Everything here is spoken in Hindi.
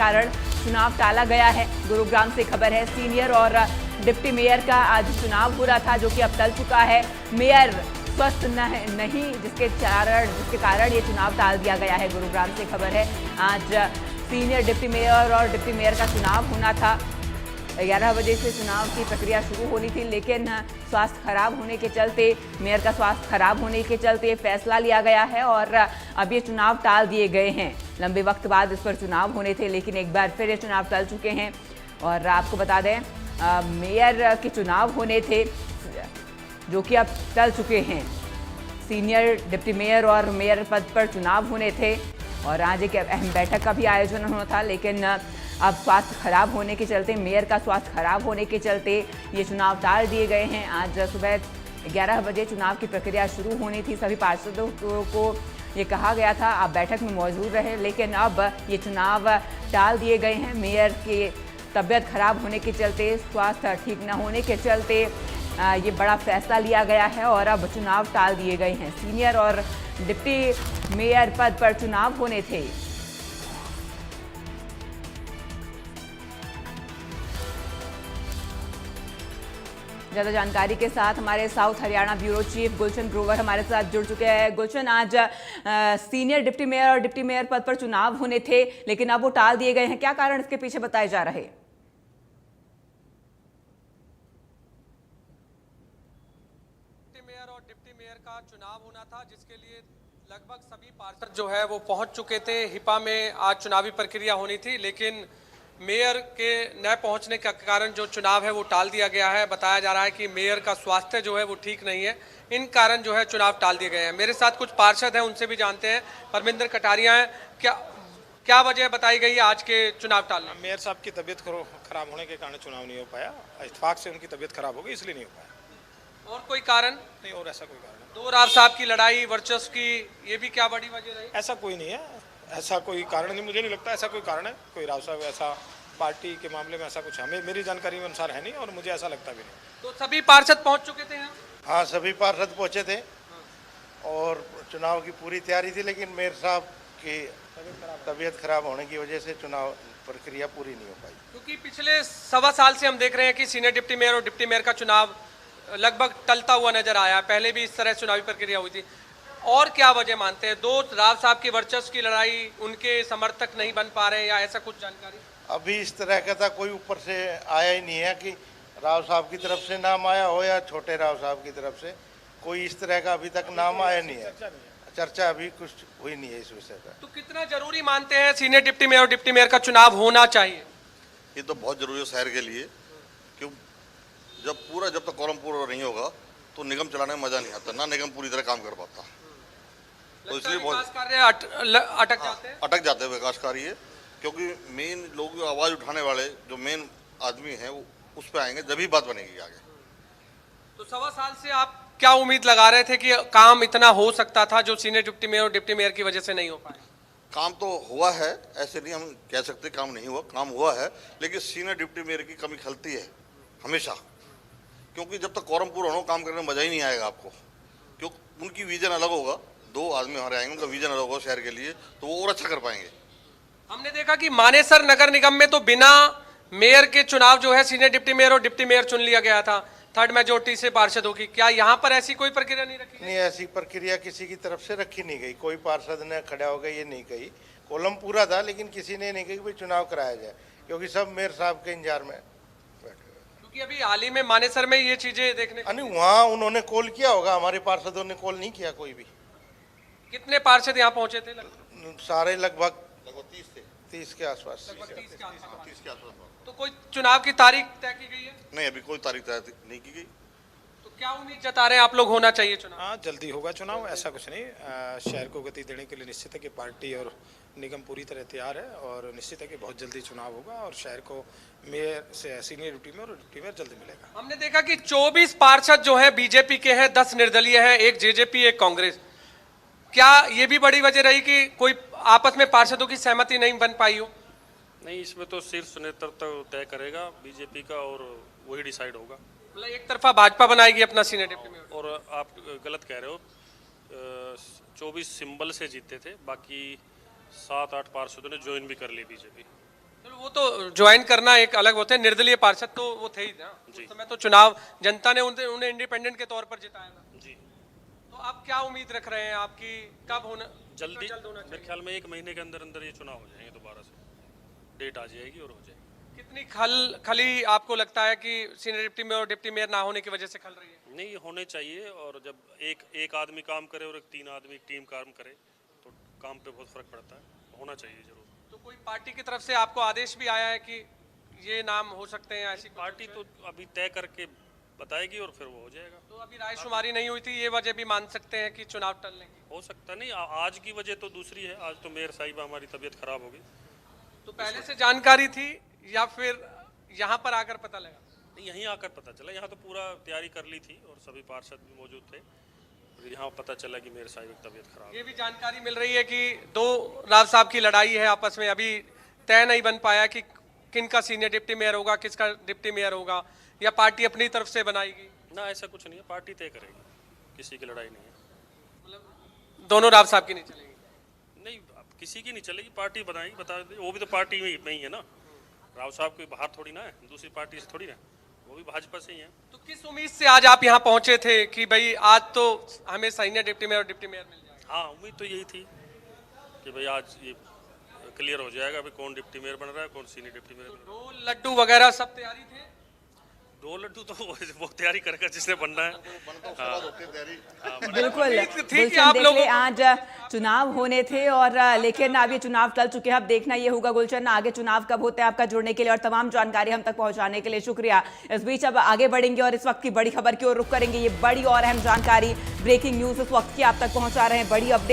कारण चुनाव टाला गया है। गुरुग्राम से खबर है, सीनियर और डिप्टी मेयर का आज चुनाव हो रहा था, जो कि अब टल चुका है। मेयर स्वस्थ नहीं, जिसके कारण ये चुनाव टाल दिया गया है। गुरुग्राम से खबर है, आज सीनियर डिप्टी मेयर और डिप्टी मेयर का चुनाव होना था। 11 बजे से चुनाव की प्रक्रिया शुरू होनी थी, लेकिन स्वास्थ्य खराब होने के चलते, मेयर का स्वास्थ्य खराब होने के चलते फैसला लिया गया है और अब ये चुनाव टाल दिए गए हैं। लंबे वक्त बाद इस पर चुनाव होने थे, लेकिन एक बार फिर ये चुनाव टल चुके हैं। और आपको बता दें, मेयर के चुनाव होने थे, जो कि अब टल चुके हैं। सीनियर डिप्टी मेयर और मेयर पद पर चुनाव होने थे और आज एक अहम बैठक का भी आयोजन होना था, लेकिन अब स्वास्थ्य खराब होने के चलते, मेयर का स्वास्थ्य खराब होने के चलते ये चुनाव टाल दिए गए हैं। आज सुबह 11 बजे चुनाव की प्रक्रिया शुरू होनी थी। सभी पार्षदों को ये कहा गया था आप बैठक में मौजूद रहे, लेकिन अब ये चुनाव टाल दिए गए हैं। मेयर की तबीयत खराब होने के चलते, स्वास्थ्य ठीक न होने के चलते ये बड़ा फैसला लिया गया है और अब चुनाव टाल दिए गए हैं। सीनियर और डिप्टी मेयर पद पर चुनाव होने थे। ज्यादा जानकारी के साथ हमारे south Haryana bureau chief Gulshan Grover हमारे साथ जुड़ चुके हैं। गुलशन, आज सीनियर डिप्टी मेयर और डिप्टी मेयर पद पर चुनाव होने थे, लेकिन अब वो टाल दिए गए हैं, क्या कारण इसके पीछे बताए जा रहे? मेयर और डिप्टी मेयर का चुनाव होना था, जिसके लिए लगभग सभी पार्षद जो है वो पहुंच चुके थे। हिपा में आज चुनावी प्रक्रिया होनी थी, लेकिन मेयर के न पहुंचने के कारण जो चुनाव है वो टाल दिया गया है। बताया जा रहा है कि मेयर का स्वास्थ्य जो है वो ठीक नहीं है, इन कारण जो है चुनाव टाल दिए गए हैं। मेरे साथ कुछ पार्षद हैं, उनसे भी जानते हैं। परमिंदर कटारिया हैं, क्या वजह बताई गई है आज के चुनाव टालने? मेयर साहब की तबीयत खराब होने के कारण चुनाव नहीं हो पाया। इत्तेफाक से उनकी तबीयत खराब हो गई, इसलिए नहीं हो पाया। और कोई कारण नहीं, और ऐसा कोई कारण नहीं। दो राव साहब की लड़ाई, वर्चस्व की, ये भी क्या बड़ी वजह रही? ऐसा कोई नहीं है, ऐसा कोई कारण नहीं, मुझे नहीं लगता ऐसा कोई कारण है। कोई राव साहब ऐसा पार्टी के मामले में ऐसा कुछ हमें, मेरी जानकारी के अनुसार है नहीं और मुझे ऐसा लगता भी नहीं। तो सभी पार्षद पहुंच चुके थे यहाँ? हाँ, सभी पार्षद पहुंचे थे और चुनाव की पूरी तैयारी थी, लेकिन मेयर साहब की तबीयत खराब होने की वजह से चुनाव प्रक्रिया पूरी नहीं हो पाई। क्योंकि पिछले 1.25 साल से हम देख रहे हैं कि सीनियर डिप्टी मेयर और डिप्टी मेयर का चुनाव लगभग टलता हुआ नजर आया। पहले भी इस तरह चुनावी प्रक्रिया हुई थी। और क्या वजह मानते हैं? दो राव साहब की वर्चस्व की लड़ाई, उनके समर्थक नहीं बन पा रहे, या ऐसा कुछ जानकारी? अभी इस तरह का था, कोई ऊपर से आया ही नहीं है कि राव साहब की तरफ से नाम आया हो या छोटे राव साहब की तरफ से, कोई इस तरह का अभी तक नाम आया नहीं है। चर्चा अभी कुछ हुई नहीं है इस विषय पर। तो कितना जरूरी मानते हैं सीनियर डिप्टी मेयर और डिप्टी मेयर का चुनाव होना चाहिए? ये तो बहुत जरूरी है शहर के लिए, क्यों जब तक कॉलम पूरा नहीं होगा तो निगम चलाने में मजा नहीं आता, ना निगम पूरी तरह काम कर पाता। तो इसलिए विकास कार्य अटक जाते हैं विकास कार्य, क्योंकि मेन लोग आवाज उठाने वाले जो मेन आदमी हैं वो उस पर आएंगे, जब ही बात बनेगी आगे। तो 1.25 साल से आप क्या उम्मीद लगा रहे थे कि काम इतना हो सकता था, जो सीनियर डिप्टी मेयर और डिप्टी मेयर की वजह से नहीं हो पाया? काम तो हुआ है, ऐसे नहीं हम कह सकते काम नहीं हुआ, काम हुआ है, लेकिन सीनियर डिप्टी मेयर की कमी खलती है हमेशा, क्योंकि जब तक कॉरम पूरा हो काम करने में मजा ही नहीं आएगा आपको। क्योंकि उनकी विजन अलग होगा, दो आदमी हमारे आएंगे, उनका विजन अलग होगा शहर के लिए, तो वो और अच्छा कर पाएंगे। हमने देखा कि मानेसर नगर निगम में तो बिना मेयर के चुनाव जो है सीनियर डिप्टी मेयर और डिप्टी मेयर चुन लिया गया था, 3rd मेजोरिटी से पार्षदों की। क्या यहाँ पर ऐसी कोई प्रक्रिया नहीं रखी? नहीं, ऐसी प्रक्रिया किसी की तरफ से रखी नहीं गई। कोई पार्षद ने खड़ा होकर ये नहीं कही, कॉलम पूरा था, लेकिन किसी ने नहीं कही कि भाई चुनाव कराया जाए, क्योंकि सब मेयर साहब के इंतजार में। क्योंकि अभी हाल ही में मानेसर में ये चीजें देखने को, नहीं, वहाँ उन्होंने कॉल किया होगा, हमारे पार्षदों ने कॉल नहीं किया कोई भी। कितने पार्षद यहाँ पहुंचे थे? सारे लगभग 30 के आसपास। 30 के आसपास। तो कोई चुनाव की तारीख तय की गई है? नहीं, अभी कोई तारीख तय नहीं की गई। तो क्या उम्मीद जता रहे हैं आप लोग, होना चाहिए चुनाव? हाँ, जल्दी होगा चुनाव, ऐसा कुछ नहीं। शहर को गति देने के लिए निश्चित है कि पार्टी और निगम पूरी तरह तैयार है और निश्चित है कि बहुत जल्दी चुनाव होगा और शहर को मेयर से सीनियर डिप्टी मेयर और डिप्टी मेयर जल्दी मिलेगा। हमने देखा कि 24 पार्षद जो है बीजेपी के हैं, 10 निर्दलीय हैं, एक जेजेपी, एक कांग्रेस। क्या ये भी बड़ी वजह रही कि कोई आपस में पार्षदों की सहमति नहीं बन पाई हो? नहीं, इसमें तो शीर्ष नेतृत्व तय करेगा बीजेपी का और वही डिसाइड होगा। मतलब एक तरफा भाजपा बनाएगी अपना सीनियर डिप्टी मेयर। और आप गलत कह रहे हो, 24 सिंबल से जीते थे, बाकी 7-8 पार्षदों ने ज्वाइन भी कर ली बीजेपी। चलो वो तो ज्वाइन करना एक अलग होता है, निर्दलीय पार्षद तो वो थे ही ना उस समय, तो चुनाव जनता ने उन्हें इंडिपेंडेंट के तौर पर जिताया था जी। तो आप क्या उम्मीद रख रहे हैं आपकी, कब होना जल्दी जल्द होना मेरे ख्याल में 1 महीने के अंदर अंदर ये चुनाव हो जाएंगे, दोबारा से डेट आ जाएगी और हो जाएगी। कितनी खली आपको लगता है कि सीनियर डिप्टी मेयर और डिप्टी मेयर ना होने की वजह से खल रही है? नहीं होने चाहिए, और जब एक आदमी काम करे और 3 आदमी टीम काम करे तो काम पे बहुत फर्क पड़ता है, होना चाहिए जरूर। तो कोई पार्टी की तरफ से आपको आदेश भी आया है कि ये नाम हो सकते हैं? ऐसी पार्टी तो अभी तय करके बताएगी और फिर वो हो जाएगा। तो अभी रायशुमारी नहीं हुई थी, ये वजह भी मान सकते हैं कि चुनाव टलने की? हो सकता नहीं, आज की वजह तो दूसरी है। आज तो मेयर साहिबा हमारी तबीयत खराब हो गई, तो पहले से जानकारी थी या फिर यहाँ पर आकर पता लगा? नहीं यहीं आकर पता चला। यहाँ तो पूरा तैयारी कर ली थी और सभी पार्षद भी मौजूद थे, और यहाँ पता चला कि मेयर साहिब की तबीयत खराब है। ये भी जानकारी मिल रही है कि 2 राव साहब की लड़ाई है आपस में, अभी तय नहीं बन पाया कि किनका सीनियर डिप्टी मेयर होगा, किसका डिप्टी मेयर होगा, या पार्टी अपनी तरफ से बनाएगी? ना ऐसा कुछ नहीं है, पार्टी तय करेगी, किसी की लड़ाई नहीं है। मतलब दोनों राव साहब की नहीं चलेगी? नहीं अब किसी की नहीं चलेगी, पार्टी बनाएगी, बता दे। वो भी तो पार्टी में ही है ना, राव साहब कोई बाहर थोड़ी ना है, दूसरी पार्टी से थोड़ी ना, वो भी भाजपा से ही है। तो किस उम्मीद से आज आप यहाँ पहुंचे थे कि भाई आज तो हमें सीनियर डिप्टी मेयर और डिप्टी मेयर मिल जाएगा? हाँ उम्मीद तो यही थी कि भाई आज ये क्लियर हो जाएगा अभी कौन डिप्टी मेयर बन रहा है, कौन सीनियर डिप्टी मेयर बन रहा है। 2 लड्डू वगैरह सब तैयारी थे? 2 लड्डू तो वो तैयारी करेगा जिसने बनना है। बिल्कुल थी कि गुलशन आप देख लोगों ले, आज चुनाव होने थे और लेकिन अब ये चुनाव टल चुके हैं। अब देखना ये होगा गुलशन आगे चुनाव कब होते हैं। आपका जुड़ने के लिए और तमाम जानकारी हम तक पहुंचाने के लिए शुक्रिया। इस बीच अब आगे बढ़ेंगे और इस वक्त की बड़ी खबर की ओर रुख करेंगे। ये बड़ी और अहम जानकारी, ब्रेकिंग न्यूज इस वक्त की आप तक पहुंचा रहे हैं, बड़ी अपडेट।